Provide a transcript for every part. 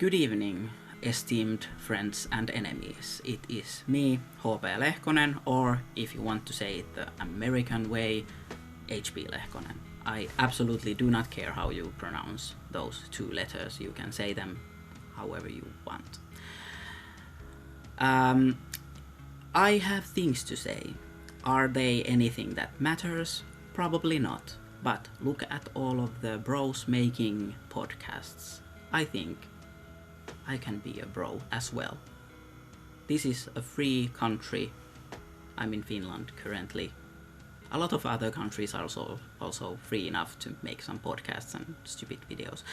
Good evening, esteemed friends and enemies. It is me, HP Lehkonen, or if you want to say it the American way, HP Lehkonen. I absolutely do not care how you pronounce those two letters. You can say them however you want. I have things to say. Are they anything that matters? Probably not. But look at all of the bros making podcasts. I think I can be a bro as well. This is a free country. I'm in Finland currently. A lot of other countries are also free enough to make some podcasts and stupid videos.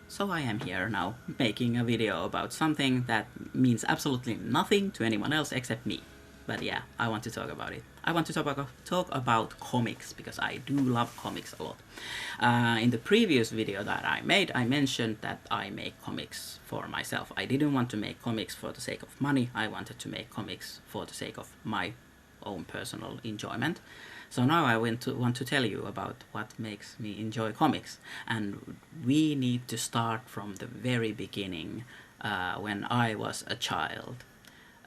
So I am here now making a video about something that means absolutely nothing to anyone else except me. But yeah, I want to talk about it. I want to talk about comics because I do love comics a lot. In the previous video that I made, I mentioned that I make comics for myself. I didn't want to make comics for the sake of money. I wanted to make comics for the sake of my own personal enjoyment. So now I want to tell you about what makes me enjoy comics. And we need to start from the very beginning, when I was a child.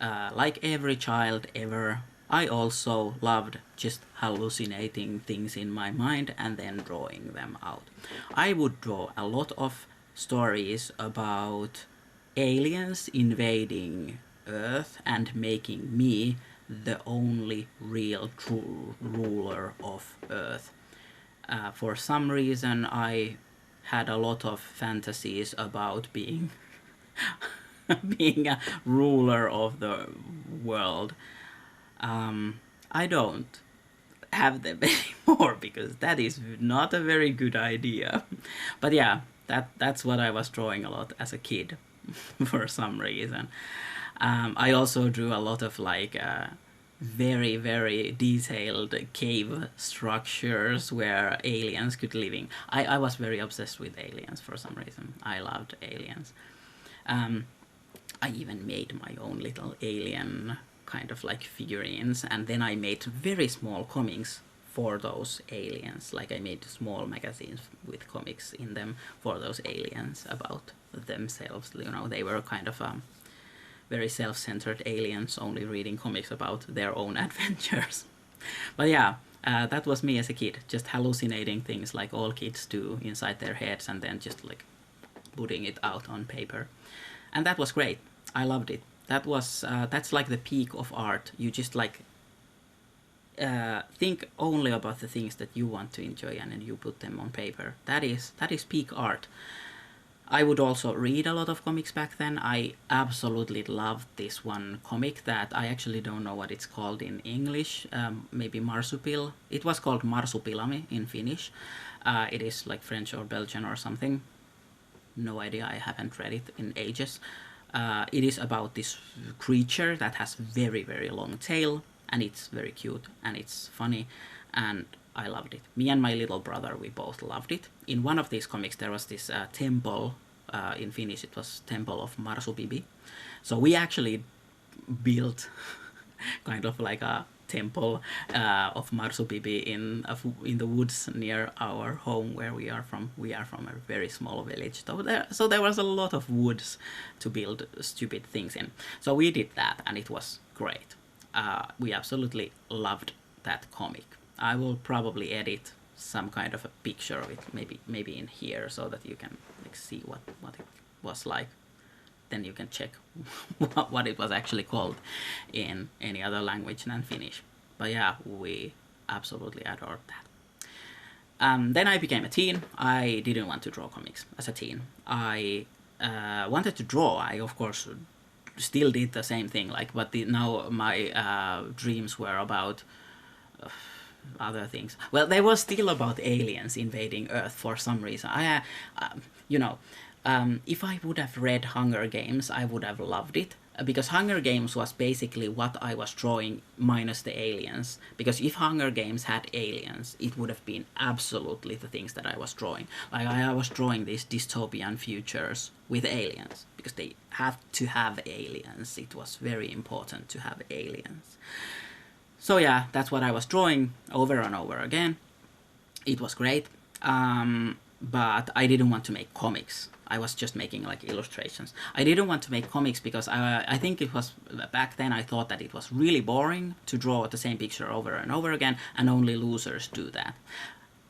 Like every child ever, I also loved just hallucinating things in my mind and then drawing them out. I would draw a lot of stories about aliens invading Earth and making me the only real true ruler of Earth. For some reason I had a lot of fantasies about being being a ruler of the world. I don't have them anymore because that is not a very good idea. But yeah, that's what I was drawing a lot as a kid for some reason. I also drew a lot of like very, very detailed cave structures where aliens could live in. I was very obsessed with aliens for some reason. I loved aliens. I even made my own little alien kind of like figurines, and then I made very small comics for those aliens. Like I made small magazines with comics in them for those aliens about themselves. You know, they were kind of very self-centered aliens only reading comics about their own adventures. But yeah, that was me as a kid, just hallucinating things like all kids do inside their heads and then just like putting it out on paper. And that was great. I loved it. That was that's like the peak of art. You just like think only about the things that you want to enjoy and then you put them on paper. That is peak art. I would also read a lot of comics back then. I absolutely loved this one comic that I actually don't know what it's called in English. Maybe Marsupil. It was called Marsupilami in Finnish. It is like French or Belgian or something. No idea, I haven't read it in ages. It is about this creature that has very, very long tail, and it's very cute, and it's funny, and I loved it. Me and my little brother, we both loved it. In one of these comics there was this temple, in Finnish it was Temple of Marsupibi. So we actually built kind of like a temple of Marsupibi in the woods near our home where we are from. We are from a very small village, so there was a lot of woods to build stupid things in. So we did that, and it was great. We absolutely loved that comic. I will probably edit some kind of a picture of it, maybe in here, so that you can like see what it was like. Then you can check what it was actually called in any other language than Finnish. But yeah, we absolutely adored that. Then I became a teen. I didn't want to draw comics as a teen. I wanted to draw. I of course still did the same thing. Now my dreams were about other things. Well, they were still about aliens invading Earth for some reason. If I would have read Hunger Games, I would have loved it. Because Hunger Games was basically what I was drawing minus the aliens. Because if Hunger Games had aliens, it would have been absolutely the things that I was drawing. Like I was drawing these dystopian futures with aliens. Because they have to have aliens. It was very important to have aliens. So yeah, that's what I was drawing over and over again. It was great. but I didn't want to make comics. I was just making like illustrations. I didn't want to make comics because I think it was back then I thought that it was really boring to draw the same picture over and over again, and only losers do that.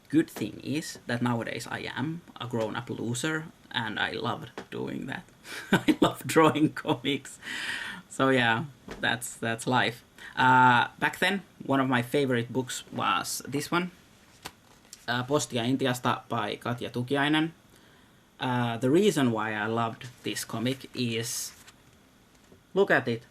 Good thing is that nowadays I am a grown-up loser and I loved doing that. I love drawing comics. So yeah, that's life. Back then, one of my favorite books was this one, Postia Intiasta by Katja Tukiainen. The reason why I loved this comic is, look at it.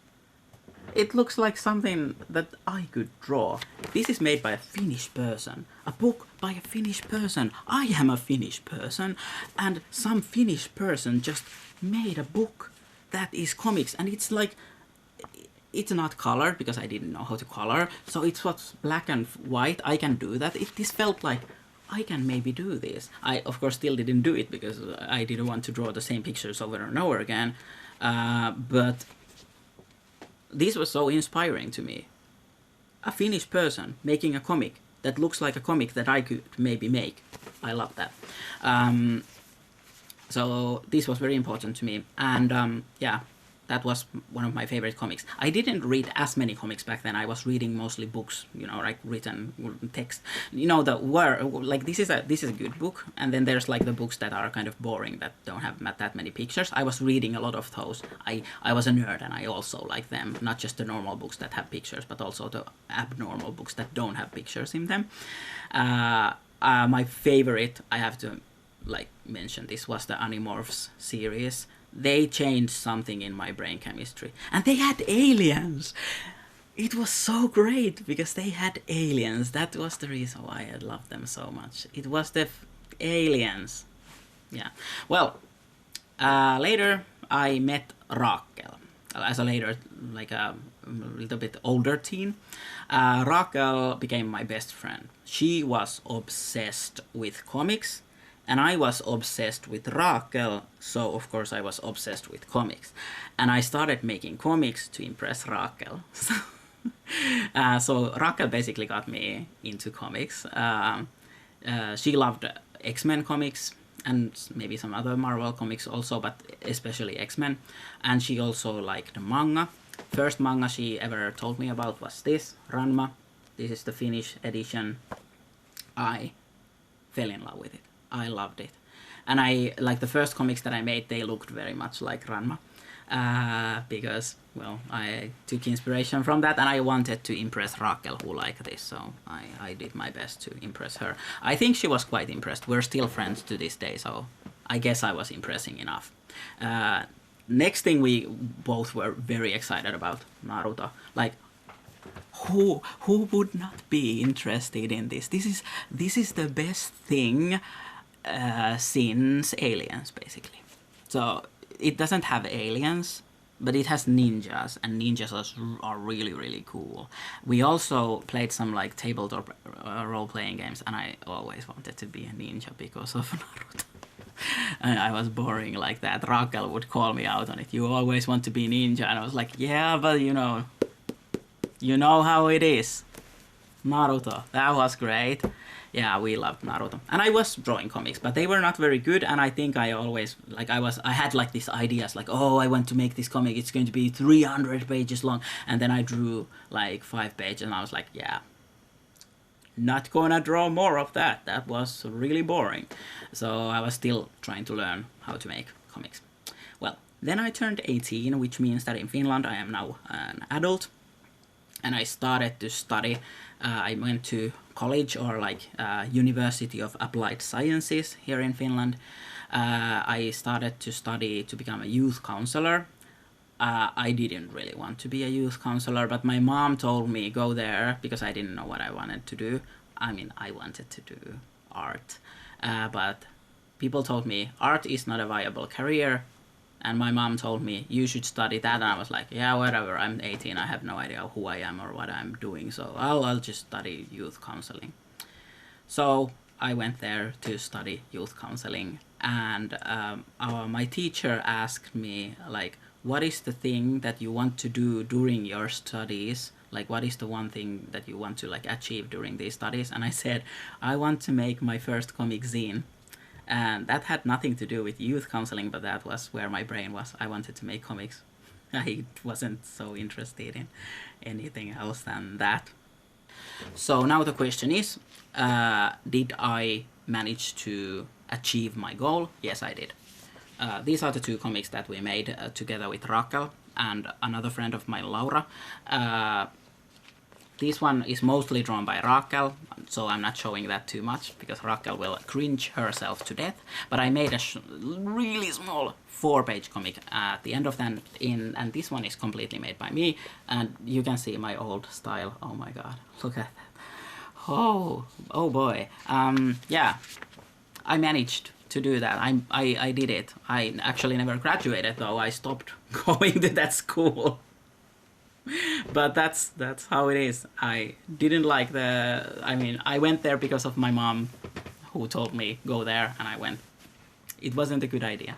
It looks like something that I could draw. This is made by a Finnish person. A book by a Finnish person. I am a Finnish person. And some Finnish person just made a book that is comics. And it's like, it's not colored because I didn't know how to color. So it was black and white. I can do that. This felt like I can maybe do this. I, of course, still didn't do it because I didn't want to draw the same pictures over and over again. But this was so inspiring to me. A Finnish person making a comic that looks like a comic that I could maybe make. I love that. So this was very important to me. And yeah, that was one of my favorite comics. I didn't read as many comics back then. I was reading mostly books, you know, like written text. You know, the word, like this is a good book, and then there's like the books that are kind of boring that don't have that many pictures. I was reading a lot of those. I was a nerd, and I also like them. Not just the normal books that have pictures, but also the abnormal books that don't have pictures in them. My favorite, I have to like mention this, was the Animorphs series. They changed something in my brain chemistry. And they had aliens! It was so great because they had aliens. That was the reason why I loved them so much. It was the aliens. Yeah. Well, later I met Raquel. As a later, like a little bit older teen. Raquel became my best friend. She was obsessed with comics. And I was obsessed with Raquel, so of course I was obsessed with comics. And I started making comics to impress Raquel. So Raquel basically got me into comics. She loved X-Men comics and maybe some other Marvel comics also, but especially X-Men. And she also liked manga. First manga she ever told me about was this, Ranma. This is the Finnish edition. I fell in love with it. I loved it. And I, like the first comics that I made, they looked very much like Ranma. Because, well, I took inspiration from that and I wanted to impress Raquel, who liked this, so I did my best to impress her. I think she was quite impressed. We're still friends to this day, so I guess I was impressing enough. Next thing we both were very excited about, Naruto. Like, who would not be interested in this? This is the best thing since Aliens, basically. So it doesn't have aliens, but it has ninjas, and ninjas are really, really cool. We also played some like tabletop role-playing games, and I always wanted to be a ninja because of Naruto. And I was boring like that. Raquel would call me out on it. You always want to be ninja, and I was like, yeah, but you know how it is. Naruto, that was great. Yeah, we loved Naruto. And I was drawing comics, but they were not very good, and I think I always, like, I had like these ideas, like, oh, I want to make this comic, it's going to be 300 pages long, and then I drew like 5 pages, and I was like, yeah, not gonna draw more of that. That was really boring. So I was still trying to learn how to make comics. Well, then I turned 18, which means that in Finland I am now an adult, and I started to study. I went to college, or like University of Applied Sciences here in Finland. I started to study to become a youth counselor. I didn't really want to be a youth counselor, but my mom told me go there because I didn't know what I wanted to do. I mean, I wanted to do art, but people told me art is not a viable career. And my mom told me, you should study that. And I was like, yeah, whatever. I'm 18. I have no idea who I am or what I'm doing. So I'll just study youth counseling. So I went there to study youth counseling. And my teacher asked me, like, what is the thing that you want to do during your studies? Like, what is the one thing that you want to, like, achieve during these studies? And I said, I want to make my first comic zine. And that had nothing to do with youth counseling, but that was where my brain was. I wanted to make comics. I wasn't so interested in anything else than that. So now the question is, did I manage to achieve my goal? Yes, I did. These are the two comics that we made together with Raquel and another friend of mine, Laura. This one is mostly drawn by Raquel, so I'm not showing that too much because Raquel will cringe herself to death. But I made a really small 4-page comic at the end of that, and this one is completely made by me. And you can see my old style. Oh my god, look at that. Oh boy. Yeah, I managed to do that. I did it. I actually never graduated though. I stopped going to that school. But that's how it is. I didn't like I went there because of my mom, who told me go there, and I went. It wasn't a good idea.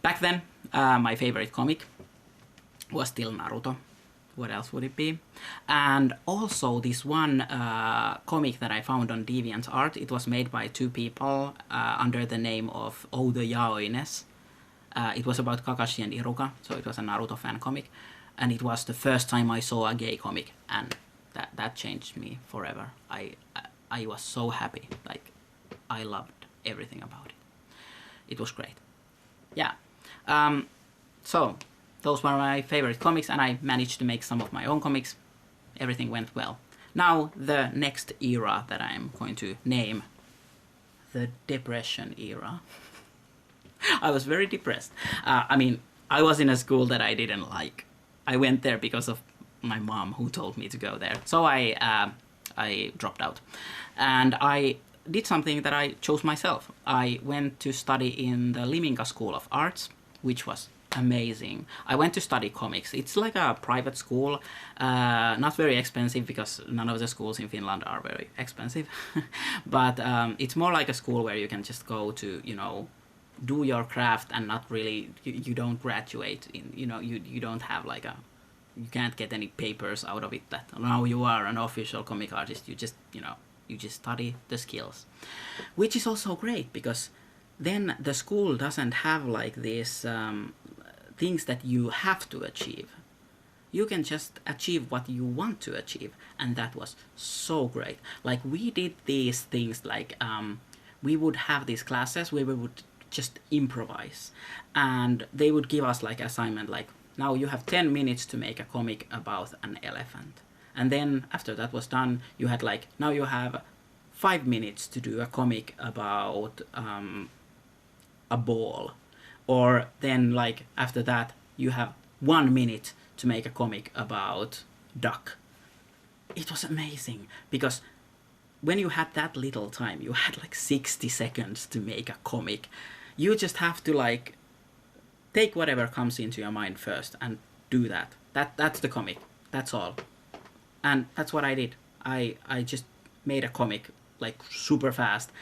Back then, my favorite comic was still Naruto. What else would it be? And also this one comic that I found on DeviantArt. It was made by two people under the name of Oh the Yaoines. It was about Kakashi and Iruka, so it was a Naruto fan comic. And it was the first time I saw a gay comic, and that changed me forever. I was so happy. Like, I loved everything about it. It was great. Yeah. So those were my favorite comics, and I managed to make some of my own comics. Everything went well. Now the next era that I'm going to name, the Depression era. I was very depressed. I was in a school that I didn't like. I went there because of my mom, who told me to go there. So I dropped out. And I did something that I chose myself. I went to study in the Liminka School of Arts, which was amazing. I went to study comics. It's like a private school, not very expensive because none of the schools in Finland are very expensive. But it's more like a school where you can just go to, do your craft and not really, you don't graduate in, you don't have you can't get any papers out of it that now you are an official comic artist. You just, you just study the skills, which is also great because then the school doesn't have these things that you have to achieve. You can just achieve what you want to achieve, and that was so great. We did these things we would have these classes where we would just improvise, and they would give us assignment now you have 10 minutes to make a comic about an elephant, and then after that was done you had now you have 5 minutes to do a comic about a ball, or then after that you have 1 minute to make a comic about duck. It was amazing because when you had that little time, you had 60 seconds to make a comic. You just have to take whatever comes into your mind first and do that. That's the comic. That's all. And that's what I did. I just made a comic super fast,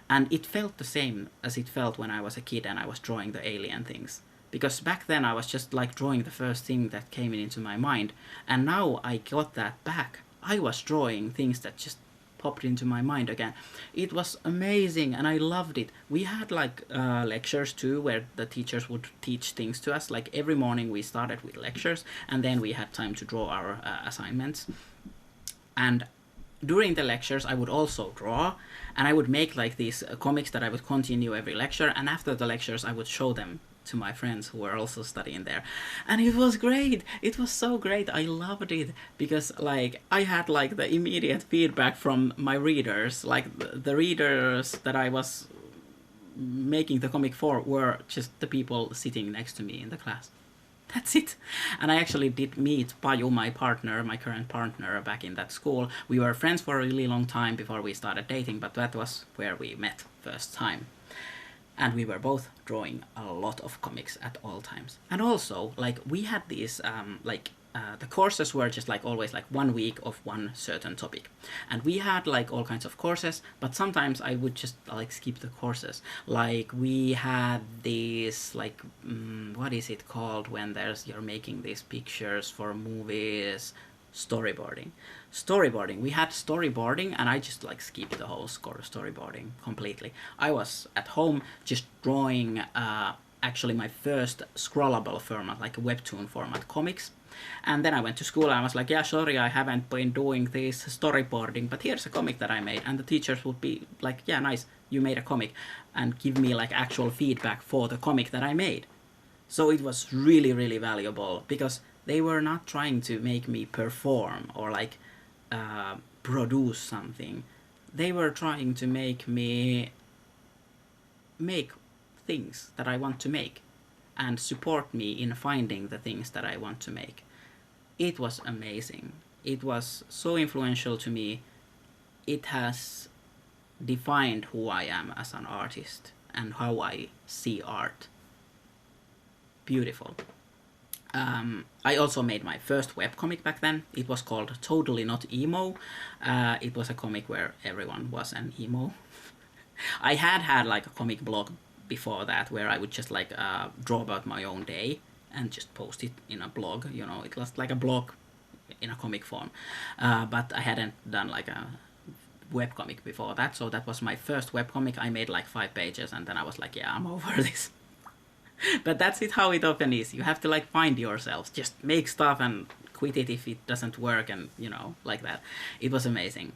and it felt the same as it felt when I was a kid and I was drawing the alien things. Because back then I was just drawing the first thing that came into my mind, and now I got that back. I was drawing things that just popped into my mind again. It was amazing and I loved it. We had lectures too, where the teachers would teach things to us. Every morning we started with lectures, and then we had time to draw our assignments. And during the lectures I would also draw, and I would make these comics that I would continue every lecture, and after the lectures I would show them to my friends who were also studying there. And it was great. It was so great. I loved it because I had the immediate feedback from my readers. The readers that I was making the comic for were just the people sitting next to me in the class. That's it. And I actually did meet Paju, my partner, my current partner, back in that school. We were friends for a really long time before we started dating, but that was where we met first time. And we were both drawing a lot of comics at all times. And also, we had these, the courses were just always 1 week of one certain topic. And we had all kinds of courses, but sometimes I would just skip the courses. We had these, what is it called when you're making these pictures for movies? Storyboarding. Storyboarding. We had storyboarding, and I just like skipped the whole storyboarding completely. I was at home just drawing actually my first scrollable format, like a Webtoon format comics. And then I went to school and I was like, yeah, sorry, I haven't been doing this storyboarding, but here's a comic that I made. And the teachers would be like, yeah, nice, you made a comic, and give me like actual feedback for the comic that I made. So it was really, really valuable because they were not trying to make me perform or like produce something. They were trying to make me make things that I want to make and support me in finding the things that I want to make. It was amazing. It was so influential to me. It has defined who I am as an artist and how I see art. Beautiful. I also made my first webcomic back then. It was called Totally Not Emo. It was a comic where everyone was an emo. I had like a comic blog before that where I would just like draw about my own day and just post it in a blog. You know, it was like a blog in a comic form. But I hadn't done like a webcomic before that, so that was my first webcomic. I made like 5 pages and then I was like, yeah, I'm over this. But that's it, how it often is. You have to like find yourselves, just make stuff and quit it if it doesn't work, and you know, like that. It was amazing.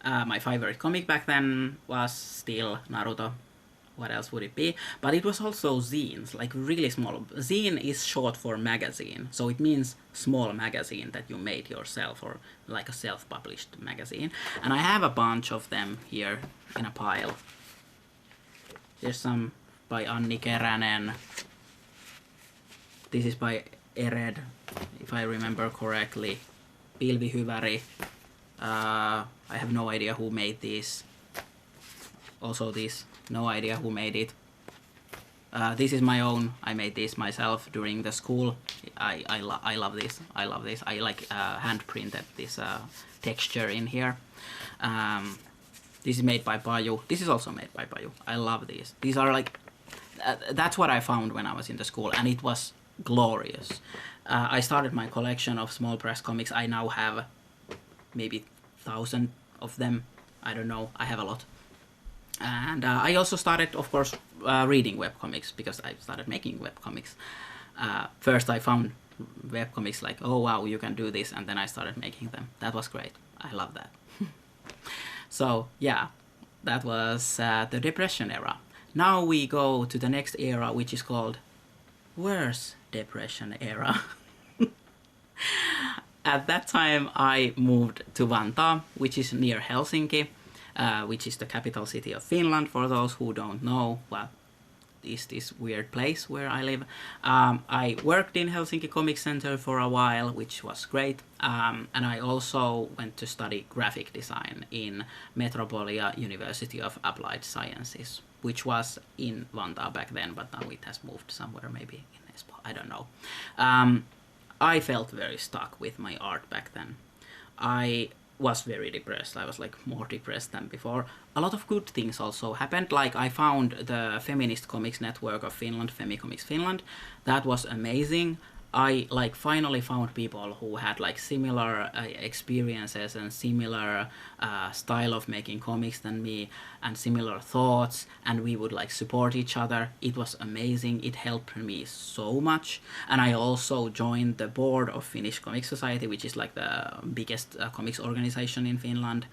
My favorite comic back then was still Naruto. What else would it be? But it was also zines, like really small. Zine is short for magazine, so it means small magazine that you made yourself, or like a self-published magazine. And I have a bunch of them here in a pile. There's some by Anni Keränen. This is by Ered, if I remember correctly. Pilvihyväri. I have no idea who made these. Also this, no idea who made it. This is my own. I made this myself during the school. I love this. I love this. I like hand printed this texture in here. This is made by Paju. This is also made by Paju. I love these. These are like, that's what I found when I was in the school, and it was glorious. I started my collection of small press comics. I now have maybe 1,000 of them. I don't know. I have a lot. And I also started, of course, reading webcomics because I started making webcomics. First I found webcomics like, oh wow, you can do this, and then I started making them. That was great. I love that. So yeah, that was the Depression era. Now we go to the next era, which is called Worse Depression era. At that time I moved to Vantaa, which is near Helsinki, which is the capital city of Finland, for those who don't know. Well, is this weird place where I live. I worked in Helsinki Comic Center for a while, which was great. And I also went to study graphic design in Metropolia University of Applied Sciences, which was in Vantaa back then, but now it has moved somewhere, maybe in Espoo, I don't know. I felt very stuck with my art back then. I was very depressed. I was like more depressed than before. A lot of good things also happened. Like I found the feminist comics network of Finland, Femicomics Finland. That was amazing. I like finally found people who had like similar experiences and similar style of making comics than me, and similar thoughts, and we would like support each other. It was amazing. It helped me so much. And I also joined the board of Finnish Comic Society, which is like the biggest comics organization in Finland.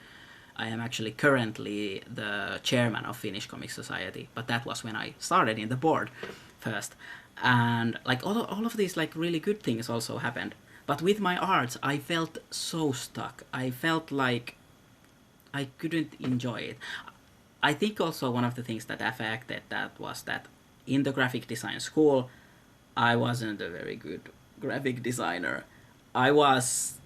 I am actually currently the chairman of Finnish Comic Society, but that was when I started in the board first. And like all of these like really good things also happened. But with my art, I felt so stuck. I felt like I couldn't enjoy it. I think also one of the things that affected that was that in the graphic design school, I wasn't a very good graphic designer. I was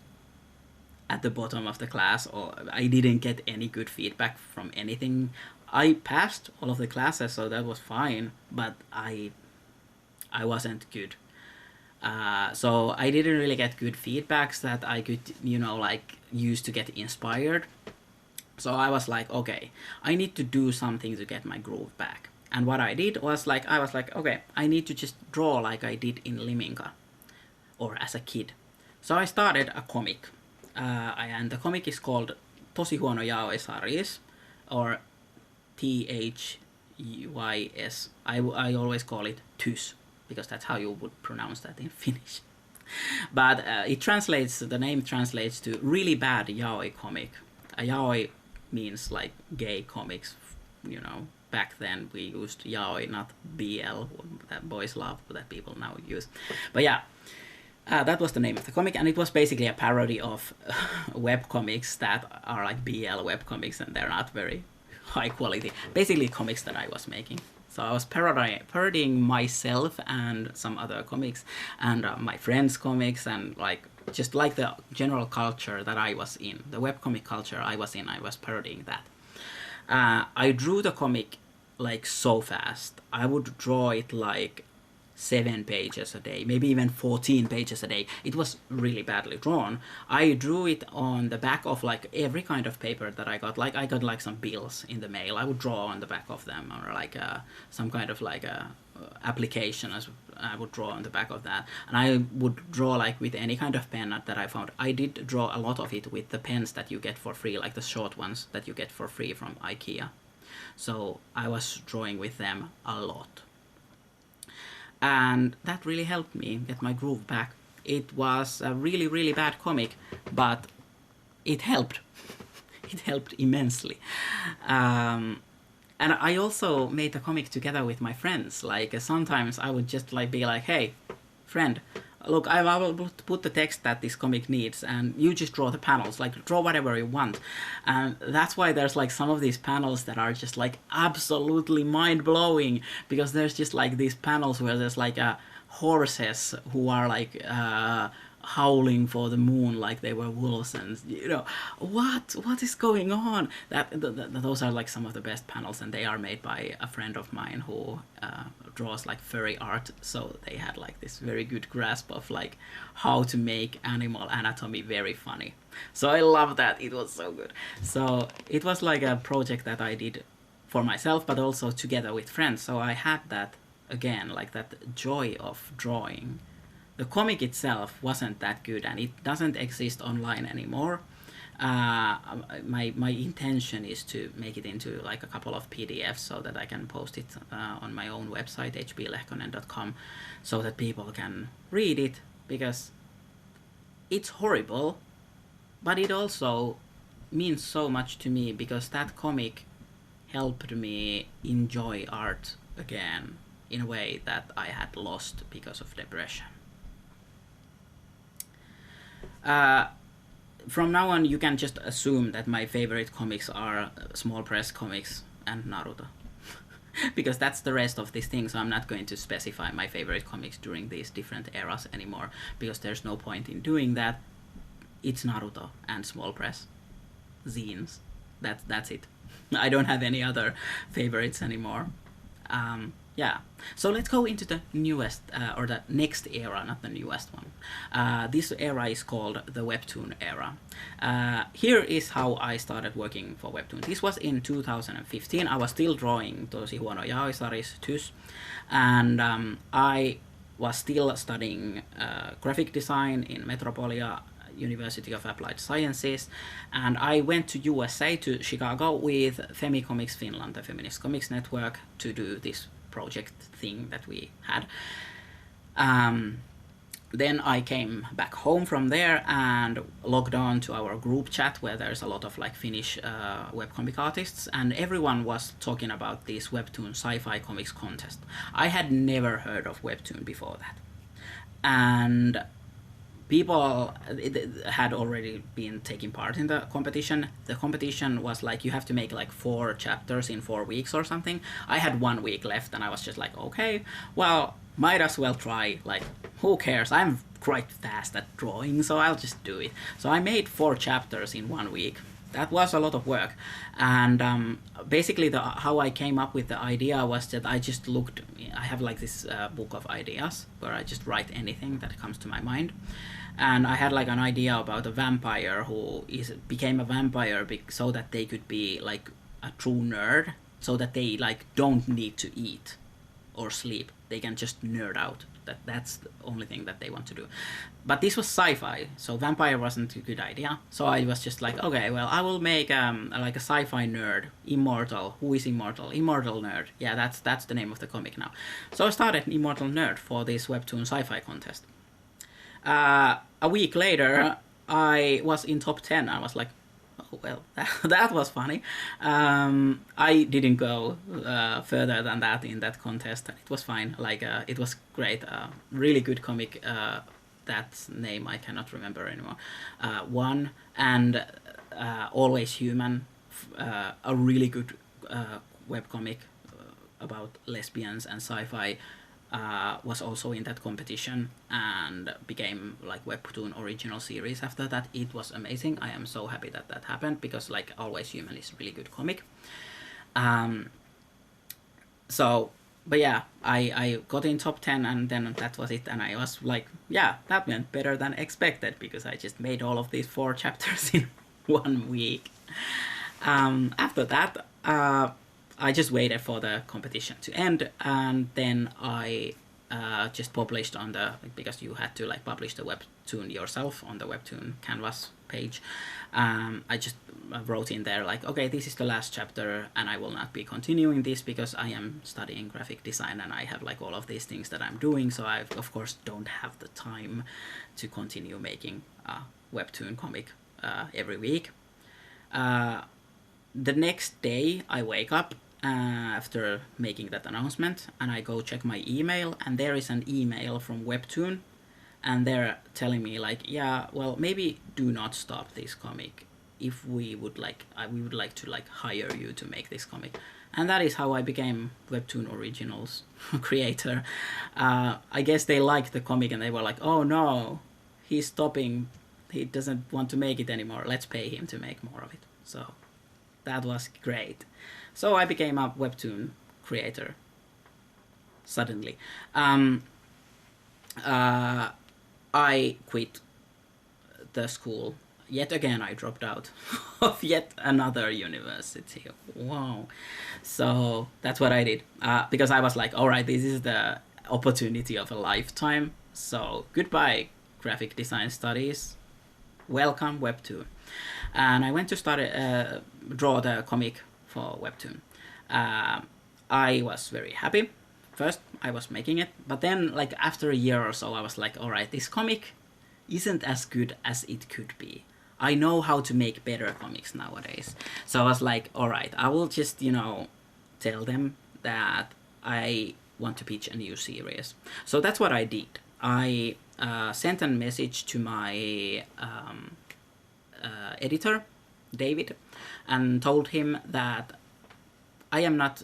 at the bottom of the class, or I didn't get any good feedback from anything. I passed all of the classes, so that was fine, but I wasn't good. So I didn't really get good feedbacks that I could, you know, like use to get inspired. So I was like, okay, I need to do something to get my groove back. And what I did was like, I was like, okay, I need to just draw like I did in Liminka or as a kid. So I started a comic. And the comic is called Tosi Huono Yaoi Saris, or THYS. I always call it TYS, because that's how you would pronounce that in Finnish. But the name translates to really bad yaoi comic. A yaoi means like gay comics, you know. Back then we used yaoi, not BL, that boys love, that people now use. But yeah, that was the name of the comic, and it was basically a parody of webcomics that are like BL webcomics, and they're not very high quality. Basically comics that I was making. So I was parodying myself and some other comics, and my friends' comics, and like just like the general culture that I was in, the webcomic culture I was in, I was parodying that. I drew the comic like so fast. I would draw it like 7 pages a day, maybe even 14 pages a day. It was really badly drawn. I drew it on the back of like every kind of paper that I got. Like I got like some bills in the mail. I would draw on the back of them, or like some kind of like a application. I would draw on the back of that, and I would draw like with any kind of pen that I found. I did draw a lot of it with the pens that you get for free, like the short ones that you get for free from IKEA. So I was drawing with them a lot. And that really helped me get my groove back. It was a really, really bad comic, but it helped. It helped immensely. And I also made the comic together with my friends. Like sometimes I would just like be like, hey, friend, look, I will put the text that this comic needs, and you just draw the panels, like draw whatever you want. And that's why there's like some of these panels that are just like absolutely mind-blowing, because there's just like these panels where there's like horses who are like howling for the moon like they were wolves, and you know, what is going on? Those are like some of the best panels, and they are made by a friend of mine who draws like furry art, so they had like this very good grasp of like how to make animal anatomy very funny. So I love that. It was so good. So it was like a project that I did for myself, but also together with friends. So I had that again, like that joy of drawing. The comic itself wasn't that good, and it doesn't exist online anymore. My intention is to make it into like a couple of PDFs so that I can post it on my own website, hplehkonen.com, so that people can read it, because it's horrible, but it also means so much to me, because that comic helped me enjoy art again in a way that I had lost because of depression. From now on, you can just assume that my favorite comics are small press comics and Naruto. Because that's the rest of this thing, so I'm not going to specify my favorite comics during these different eras anymore, because there's no point in doing that. It's Naruto and small press zines. That's it. I don't have any other favorites anymore. Yeah, so let's go into the newest, or the next era, not the newest one. This era is called the Webtoon era. Here is how I started working for Webtoon. This was in 2015. I was still drawing Tosi Huono Yaoi Saris, TYS, and I was still studying graphic design in Metropolia University of Applied Sciences, and I went to USA, to Chicago, with Femicomics Finland, the feminist comics network, to do this project thing that we had. Then I came back home from there and logged on to our group chat, where there's a lot of like Finnish webcomic artists, and everyone was talking about this Webtoon sci-fi comics contest. I had never heard of Webtoon before that, and people had already been taking part in the competition. The competition was like, you have to make like 4 chapters in 4 weeks or something. I had 1 week left, and I was just like, okay, well, might as well try. Like, who cares? I'm quite fast at drawing, so I'll just do it. So I made 4 chapters in 1 week. That was a lot of work. And basically how I came up with the idea was that I just looked, I have like this book of ideas where I just write anything that comes to my mind. And I had like an idea about a vampire who became a vampire so that they could be like a true nerd, so that they like don't need to eat or sleep. They can just nerd out. that's the only thing that they want to do. But this was sci-fi, so vampire wasn't a good idea. So I was just like, okay, well, I will make like a sci-fi nerd, immortal. Who is immortal? Immortal Nerd. Yeah, that's the name of the comic now. So I started Immortal Nerd for this Webtoon sci-fi contest. A week later, I was in top 10. I was like, oh, well, that was funny. I didn't go further than that in that contest. It was fine. Like, it was great. Really good comic. That name I cannot remember anymore. One, and Always Human, a really good webcomic about lesbians and sci-fi. Was also in that competition and became like Webtoon original series after that. It was amazing. I am so happy that that happened because like Always Human is a really good comic. But yeah, I got in top 10 and then that was it. And I was like, yeah, that went better than expected because I just made all of these 4 chapters in 1 week. After that, I just waited for the competition to end, and then I just published on because you had to like publish the Webtoon yourself on the Webtoon canvas page. I just wrote in there like, okay, this is the last chapter and I will not be continuing this because I am studying graphic design and I have like all of these things that I'm doing, so I of course don't have the time to continue making a Webtoon comic every week. The next day I wake up after making that announcement and I go check my email, and there is an email from Webtoon and they're telling me like, yeah, well, maybe do not stop this comic. If we would like to like hire you to make this comic. And that is how I became Webtoon Originals creator. I guess they liked the comic and they were like, oh no, he's stopping, he doesn't want to make it anymore, let's pay him to make more of it. So that was great. So I became a Webtoon creator suddenly. I quit the school. Yet again, I dropped out of yet another university. Wow. So that's what I did. Because I was like, all right, this is the opportunity of a lifetime. So goodbye, graphic design studies. Welcome, Webtoon. And I went to draw the comic for Webtoon. I was very happy. First, I was making it, but then, like after a year or so, I was like, all right, this comic isn't as good as it could be. I know how to make better comics nowadays. So I was like, all right, I will just, tell them that I want to pitch a new series. So that's what I did. I sent a message to my editor, David, and told him that I am not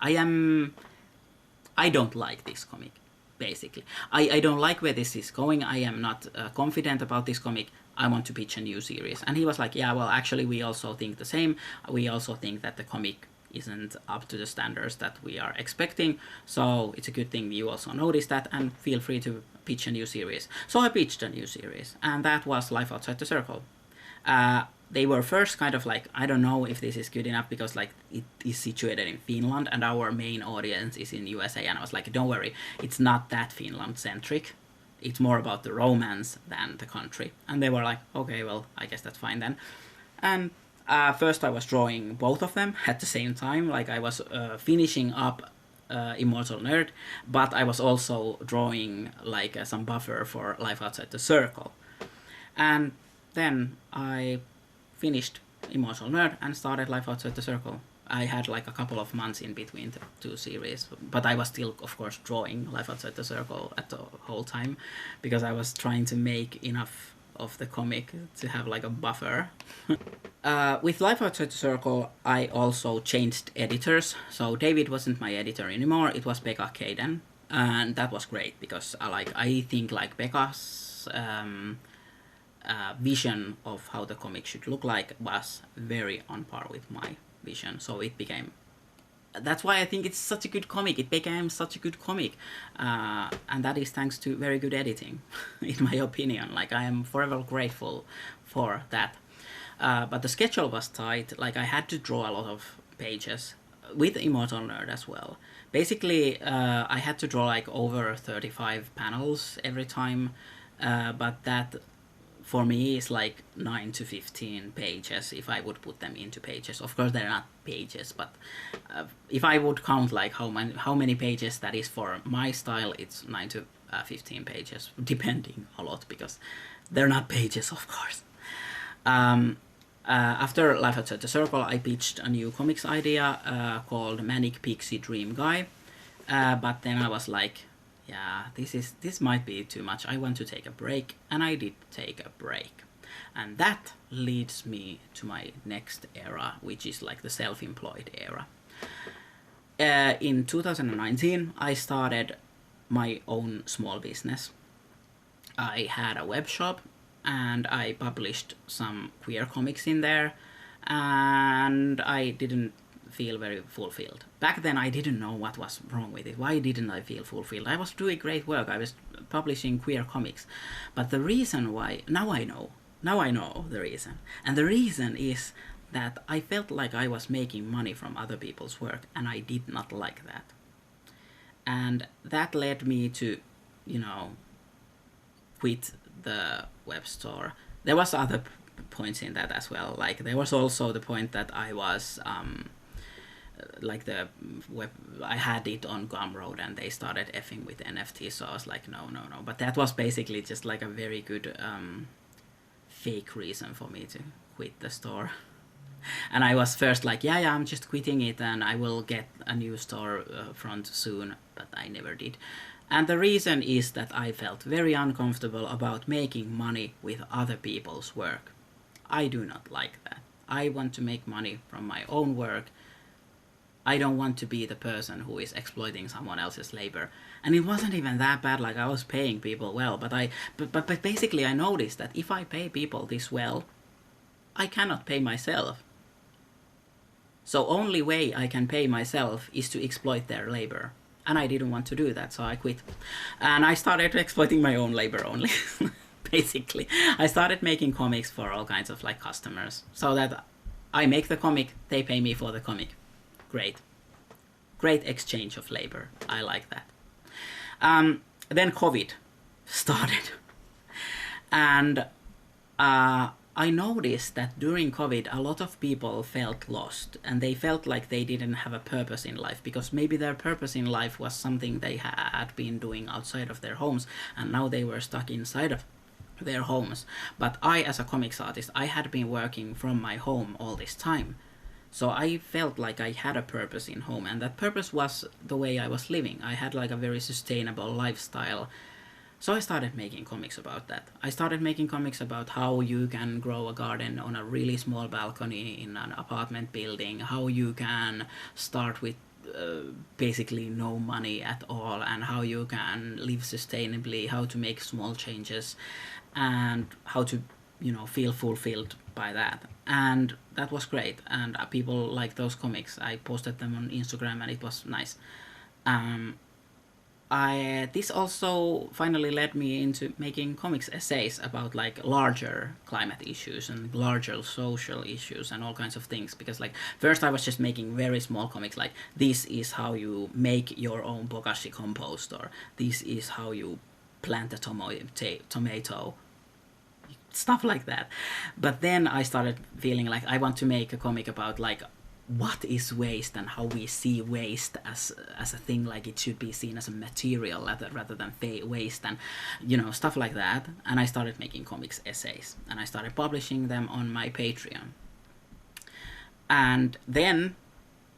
I don't like this comic, basically. I don't like where this is going. I am not confident about this comic. I want to pitch a new series. And he was like, yeah, well, actually, we also think the same. We also think that the comic isn't up to the standards that we are expecting. So it's a good thing you also notice that and feel free to pitch a new series. So I pitched a new series, and that was Life Outside the Circle. They were first kind of like, I don't know if this is good enough because like it is situated in Finland and our main audience is in USA. And I was like, don't worry, it's not that Finland centric. It's more about the romance than the country. And they were like, okay, well, I guess that's fine then. And first I was drawing both of them at the same time. Like I was finishing up Immortal Nerd, but I was also drawing like some buffer for Life Outside the Circle. And then I finished Immortal Nerd and started Life Outside the Circle. I had like a couple of months in between the 2 series, but I was still, of course, drawing Life Outside the Circle at the whole time because I was trying to make enough of the comic to have like a buffer. With Life Outside the Circle, I also changed editors. So David wasn't my editor anymore. It was Becca Caden, and that was great because I think like Becca's vision of how the comic should look like was very on par with my vision. So it became, that's why I think it's such a good comic. It became such a good comic, and that is thanks to very good editing, in my opinion. Like I am forever grateful for that. But the schedule was tight. Like I had to draw a lot of pages with Immortal Nerd as well, Basically, I had to draw like over 35 panels every time, but that for me is like 9 to 15 pages if I would put them into pages. Of course, they're not pages, but if I would count like how many pages that is for my style, it's 9 to 15 pages, depending a lot, because they're not pages, of course. After Life Outside the Circle, I pitched a new comics idea called Manic Pixie Dream Guy, but then I was like, yeah, this might be too much. I want to take a break, and I did take a break. And that leads me to my next era, which is like the self-employed era. In 2019, I started my own small business. I had a web shop, and I published some queer comics in there, and I didn't feel very fulfilled. Back then I didn't know what was wrong with it. Why didn't I feel fulfilled? I was doing great work. I was publishing queer comics. But the reason why, now I know the reason. And the reason is that I felt like I was making money from other people's work, and I did not like that. And that led me to, quit the web store. There was other points in that as well. Like there was also the point that I was like the web, I had it on Gumroad and they started effing with NFTs, so I was like no. But that was basically just like a very good fake reason for me to quit the store. And I was first like, yeah, I'm just quitting it and I will get a new store front soon, but I never did. And the reason is that I felt very uncomfortable about making money with other people's work. I do not like that. I want to make money from my own work. I don't want to be the person who is exploiting someone else's labor. And it wasn't even that bad, like I was paying people well, but basically I noticed that if I pay people this well, I cannot pay myself. So only way I can pay myself is to exploit their labor. And I didn't want to do that, so I quit. And I started exploiting my own labor only. Basically, I started making comics for all kinds of like customers, so that I make the comic, they pay me for the comic. Great exchange of labor. I like that. Then COVID started, and I noticed that during COVID, a lot of people felt lost, and they felt like they didn't have a purpose in life, because maybe their purpose in life was something they had been doing outside of their homes, and now they were stuck inside of their homes. But I, as a comics artist, I had been working from my home all this time. So I felt like I had a purpose in home, and that purpose was the way I was living. I had like a very sustainable lifestyle. So I started making comics about that. I started making comics about how you can grow a garden on a really small balcony in an apartment building, how you can start with basically no money at all, and how you can live sustainably, how to make small changes, and how to, feel fulfilled by that. And that was great, and people liked those comics. I posted them on Instagram, and it was nice. This also finally led me into making comics essays about like larger climate issues and larger social issues and all kinds of things, because like first I was just making very small comics like this is how you make your own bokashi compost, or this is how you plant a tomato, stuff like that. But then I started feeling like I want to make a comic about like what is waste and how we see waste as a thing, like it should be seen as a material rather than waste, and stuff like that. And I started making comics essays, and I started publishing them on my Patreon. And then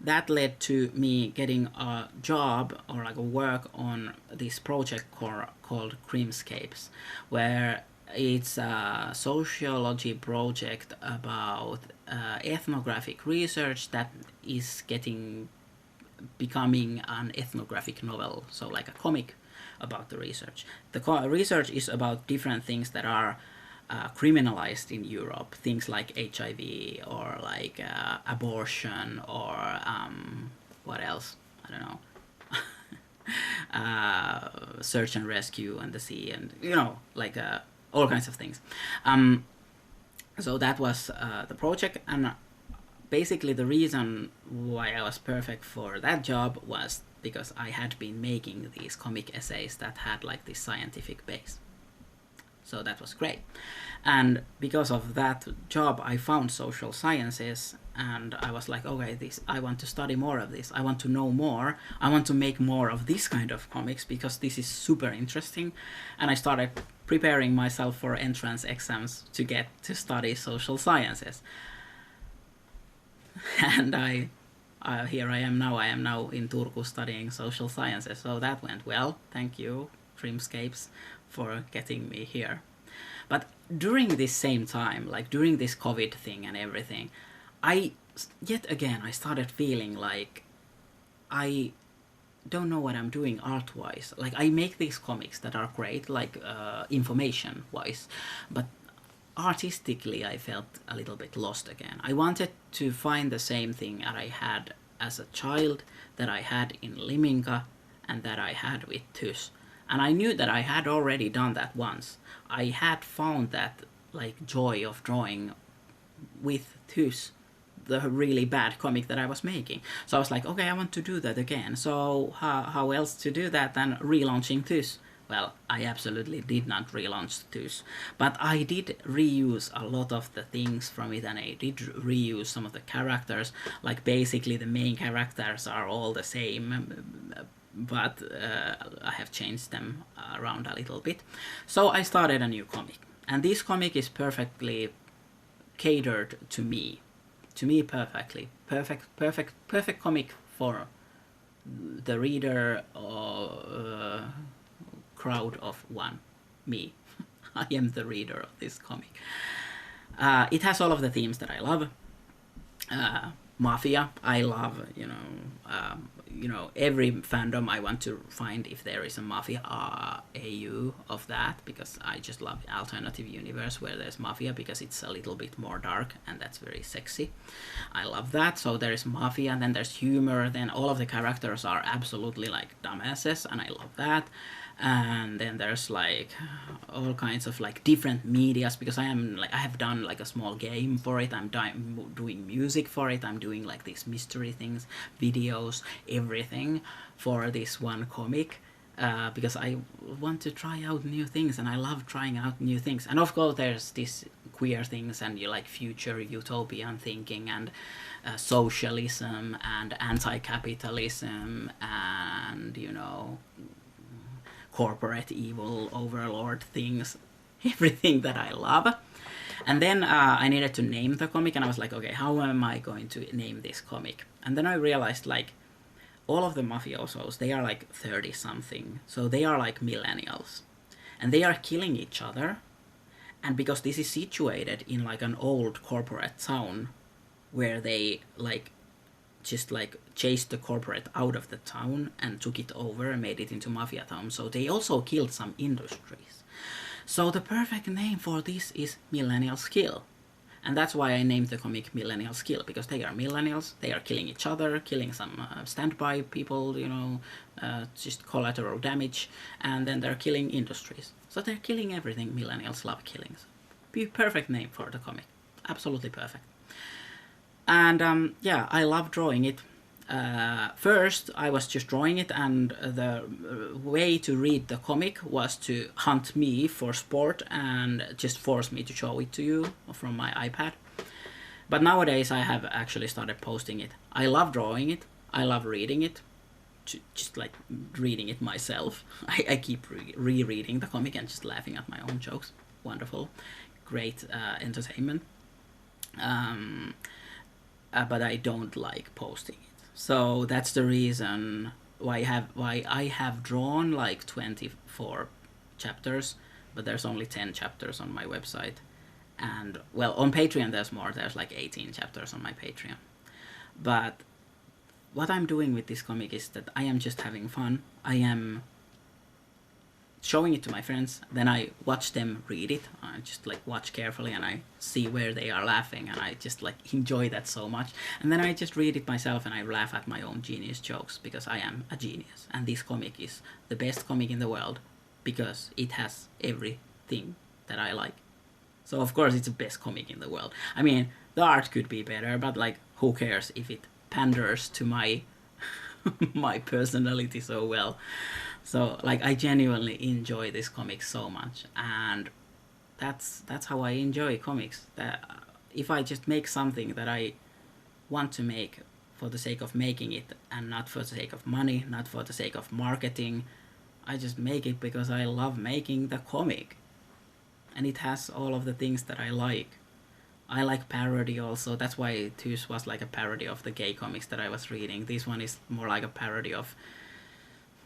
that led to me getting a job or like a work on this project called Crimscapes, where it's a sociology project about ethnographic research that is becoming an ethnographic novel, so like a comic about the research. The research is about different things that are criminalized in Europe, things like HIV or like abortion or what else? I don't know. Search and rescue and the sea, and like all kinds of things. So that was the project, and basically the reason why I was perfect for that job was because I had been making these comic essays that had like this scientific base. So that was great. And because of that job, I found social sciences, and I was like, okay, I want to study more of this. I want to know more. I want to make more of this kind of comics because this is super interesting. And I started preparing myself for entrance exams to get to study social sciences. And here I am now. I am now in Turku studying social sciences. So that went well. Thank you, Dreamscapes, for getting me here. But during this same time, like during this COVID thing and everything, I started feeling like I don't know what I'm doing art-wise. Like I make these comics that are great, like information-wise, but artistically I felt a little bit lost again. I wanted to find the same thing that I had as a child, that I had in Liminka, and that I had with Tys. And I knew that I had already done that once. I had found that like joy of drawing with Tys, the really bad comic that I was making. So I was like, okay, I want to do that again. So how else to do that than relaunching Tys? Well, I absolutely did not relaunch Tys, but I did reuse a lot of the things from it, and I did reuse some of the characters. Like basically the main characters are all the same, but I have changed them around a little bit. So I started a new comic, and this comic is perfectly catered to me perfectly. Perfect comic for the reader or crowd of one, me. I am the reader of this comic. It has all of the themes that I love. Mafia, I love, every fandom I want to find if there is a Mafia AU of that, because I just love alternative universe where there's Mafia, because it's a little bit more dark and that's very sexy. I love that. So there is Mafia, and then there's humor, then all of the characters are absolutely like dumbasses, and I love that. And then there's like all kinds of like different medias, because I have done like a small game for it, I'm doing music for it, I'm doing like these mystery things, videos, everything for this one comic, because I want to try out new things, and I love trying out new things. And of course there's this queer things, and you like future utopian thinking, and socialism and anti-capitalism, and corporate evil overlord things, everything that I love. And then I needed to name the comic, and I was like, okay, how am I going to name this comic? And then I realized like all of the mafiosos, they are like 30 something, so they are like millennials, and they are killing each other. And because this is situated in like an old corporate town where they like just like chased the corporate out of the town and took it over and made it into mafia town. So they also killed some industries. So the perfect name for this is Millennial Skill. And that's why I named the comic Millennial Skill, because they are millennials, they are killing each other, killing some standby people, just collateral damage, and then they're killing industries. So they're killing everything millennials love killing. So perfect name for the comic. Absolutely perfect. And I love drawing it. First, I was just drawing it, and the way to read the comic was to hunt me for sport and just force me to show it to you from my iPad. But nowadays, I have actually started posting it. I love drawing it. I love reading it. Just like reading it myself. I keep rereading the comic and just laughing at my own jokes. Wonderful. Great entertainment. But I don't like posting it. So that's the reason why I have drawn like 24 chapters, but there's only 10 chapters on my website. And well, on Patreon there's more. There's like 18 chapters on my Patreon. But what I'm doing with this comic is that I am just having fun. I am showing it to my friends, then I watch them read it. I just like watch carefully, and I see where they are laughing, and I just like enjoy that so much. And then I just read it myself, and I laugh at my own genius jokes, because I am a genius, and this comic is the best comic in the world because it has everything that I like. So of course it's the best comic in the world. I mean, the art could be better, but like who cares if it panders to my my personality so well. So like I genuinely enjoy this comic so much, and that's how I enjoy comics. That if I just make something that I want to make for the sake of making it, and not for the sake of money, not for the sake of marketing, I just make it because I love making the comic, and it has all of the things that I like. I like parody also. That's why Tooth was like a parody of the gay comics that I was reading. This one is more like a parody of,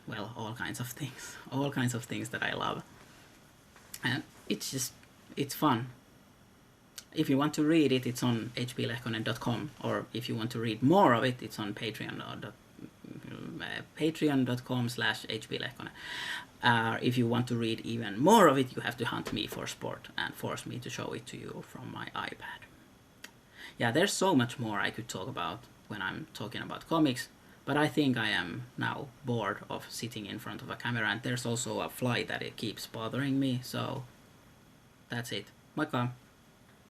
well, all kinds of things. All kinds of things that I love. And it's fun. If you want to read it, it's on hplehkonen.com. Or if you want to read more of it, it's on patreon.com/hplehkonen. If you want to read even more of it, you have to hunt me for sport and force me to show it to you from my iPad. Yeah, there's so much more I could talk about when I'm talking about comics, but I think I am now bored of sitting in front of a camera, and there's also a fly that it keeps bothering me, so that's it. Moikka!